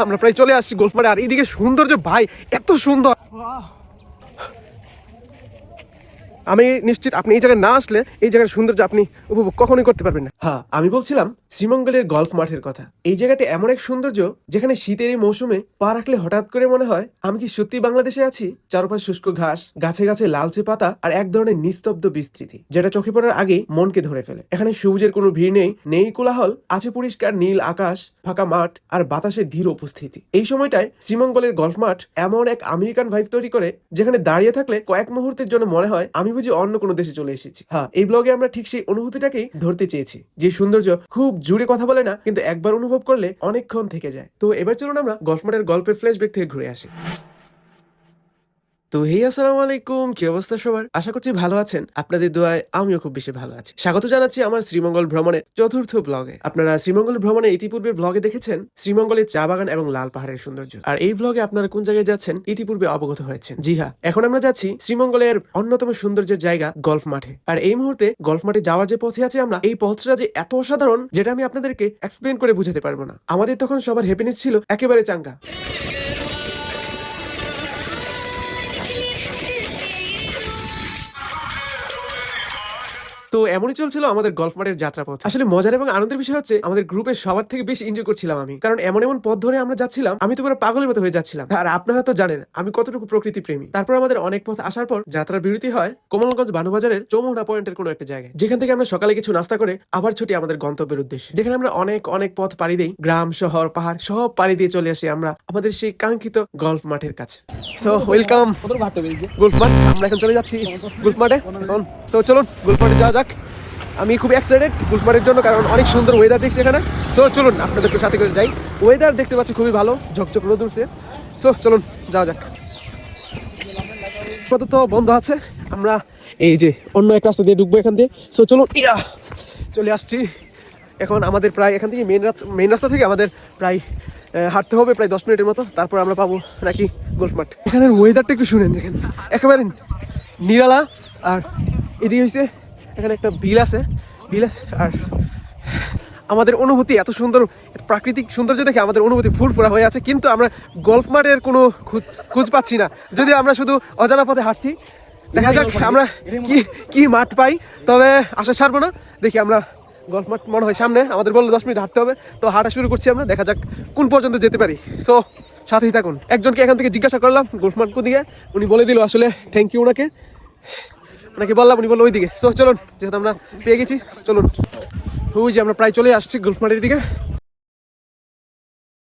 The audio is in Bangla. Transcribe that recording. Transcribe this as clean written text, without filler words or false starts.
আমরা প্রায় চলে আসছি গোল্ফ মাঠে। আর এইদিকে সৌন্দর্য ভাই এত সুন্দর, আমি নিশ্চিত আপনি এই জায়গায় না আসলে এই জায়গার সৌন্দর্য আপনি উপভোগ কখনোই করতে পারবেন না। হ্যাঁ, আমি বলছিলাম শ্রীমঙ্গলের গলফ মাঠের কথা। এই জায়গাটি এমন এক সৌন্দর্য যেখানে শীতের এই মৌসুমে পা রাখলে হঠাৎ করে মনে হয় আমি কি সত্যি বাংলাদেশে আছি। চারপাশ শুষ্ক ঘাস, গাছে গাছে লালচে পাতা আর এক ধরনের নিস্তব্ধ বিস্তৃতি যেটা চোখে পড়ার আগেই মনকে ধরে ফেলে। এখানে সবুজের কোনো ভিড় নেই, নেই কোলাহল, আছে পরিষ্কার নীল আকাশ, ফাঁকা মাঠ আর বাতাসের ধীর উপস্থিতি। এই সময়টায় শ্রীমঙ্গলের গলফ মাঠ এমন এক আমেরিকান ভাইব তৈরি করে যেখানে দাঁড়িয়ে থাকলে কয়েক মুহূর্তের জন্য মনে হয় আমি বুঝি অন্য কোনো দেশে চলে এসেছি। হ্যাঁ, এই ব্লগে আমরা ঠিক সেই অনুভূতিটাকেই ধরতে চেয়েছি, যে সৌন্দর্য খুব জুড়ে কথা বলে না, কিন্তু একবার অনুভব করলে অনেকক্ষণ থেকে যায়। তো এবার চলুন আমরা গলফ মাঠের গল্পের ফ্ল্যাশব্যাক থেকে ঘুরে আসি। তো হে, আসসালামু আলাইকুম, কি অবস্থা সবার? আশা করছি ভালো আছেন। আপনাদের দোয়ায় আমিও খুব বেশি ভালো আছি। স্বাগত জানাচ্ছি আমার শ্রীমঙ্গল ভ্রমণের চতুর্থ ব্লগে। আপনারা শ্রীমঙ্গল ভ্রমণের ইতিপূর্বের ব্লগে দেখেছেন শ্রীমঙ্গলের চা বাগান এবং লাল পাহাড়ের সৌন্দর্য। আর এই ব্লগে আপনারা কোন জায়গায় যাচ্ছেন ইতিপূর্বে অবগত হয়েছেন। জি হ্যাঁ, এখন আমরা যাচ্ছি শ্রীমঙ্গলের অন্যতম সৌন্দর্যের জায়গা গলফ মাঠে। আর এই মুহূর্তে গলফ মাঠে যাওয়ার যে পথে আছে আমরা, এই পথটা যে এত অসাধারণ যেটা আমি আপনাদেরকে এক্সপ্লেন করে বুঝাতে পারবো না। আমাদের তখন সবার হ্যাপিনেস ছিল একেবারে চাঙ্গা। তো এমনই চলছিল আমাদের গলফ মাঠের যাত্রাপথ। আসলে মজার এবং আনন্দের বিষয় হচ্ছে আমাদের গ্রুপের সবার থেকে বেশি এনজয় করছিলাম আমি, কারণ এমন এমন পথ ধরে আমরা যাচ্ছিলাম, আমি তো পুরো পাগলের মতো হয়ে যাচ্ছিলাম। আর আপনারা তো জানেন আমি কতটুকু প্রকৃতি প্রেমী। তারপর আমাদের অনেক পথ আসার পর যাত্রার বিরতি হয় কোমলগঞ্জ বানুবাজারের চৌমুহনা পয়েন্টের কোনো একটা জায়গায়, যেখান থেকে আমরা সকালে কিছু নাস্তা করে আবার ছুটি আমাদের গন্তব্যের উদ্দেশ্যে, যেখানে আমরা অনেক অনেক পথ পাড়ি দেই, গ্রাম শহর পাহাড় সব পাড়ি দিয়ে চলে আসি আমরা আমাদের সেই কাঙ্ক্ষিত গলফ মাঠের কাছে। সো ওয়েলকাম গলফ মাঠ। আমরা এখন চলে যাচ্ছি গলফ মাঠে। সো চলুন গলফ মাঠে যাওয়া যাক। আমি খুব এক্সাইটেড গলফ মাঠের জন্য, কারণ অনেক সুন্দর ওয়েদার দেখছি এখানে। সো চলুন আপনাদেরকে সাথে করে যাই। ওয়েদার দেখতে পাচ্ছি খুবই ভালো, ঝকঝক রোদ উঠছে। সো চলুন যাওয়া যাক। কত তো বন্ধ আছে, আমরা এই যে অন্য এক রাস্তা দিয়ে ঢুকবো এখান দিয়ে। সো চলুন, চলে আসছি। এখন আমাদের প্রায় এখান থেকে মেন রাস্তা থেকে আমাদের প্রায় হাঁটতে হবে প্রায় 10 মিনিটের মতো, তারপর আমরা পাবো নাকি গলফ মাঠ। এখানের ওয়েদারটা একটু শুনেন, দেখেন একেবারে নিরালা। আর এদিকে হয়েছে এখানে একটা বিল আছে, আর আমাদের অনুভূতি এত সুন্দর, প্রাকৃতিক সৌন্দর্য দেখে আমাদের অনুভূতি ফুরফুরা হয়ে আছে, কিন্তু আমরা গলফ মাঠের কোনো খোঁজ পাচ্ছি না। যদি আমরা শুধু অজানা পথে হাঁটছি, দেখা যাক আমরা কি মাঠ পাই। তবে আশা ছাড়বো না, দেখি আমরা গলফ মাঠ মনে হয় সামনে। আমাদের বললো 10 মিনিট হাঁটতে হবে, তো হাঁটা শুরু করছি আমরা, দেখা যাক কোন পর্যন্ত যেতে পারি। সো সাথেই থাকুন। একজনকে এখান থেকে জিজ্ঞাসা করলাম গলফ মাঠ কোন দিকে, উনি বলে দিল আসলে থ্যাংক ইউ ওনাকে বললাম, উনি বললো ওইদিকে। সো চলুন, যেহেতু আমরা পেয়ে গেছি চলুন। ওই যে আমরা প্রায় চলে আসছি গলফ মাঠের দিকে।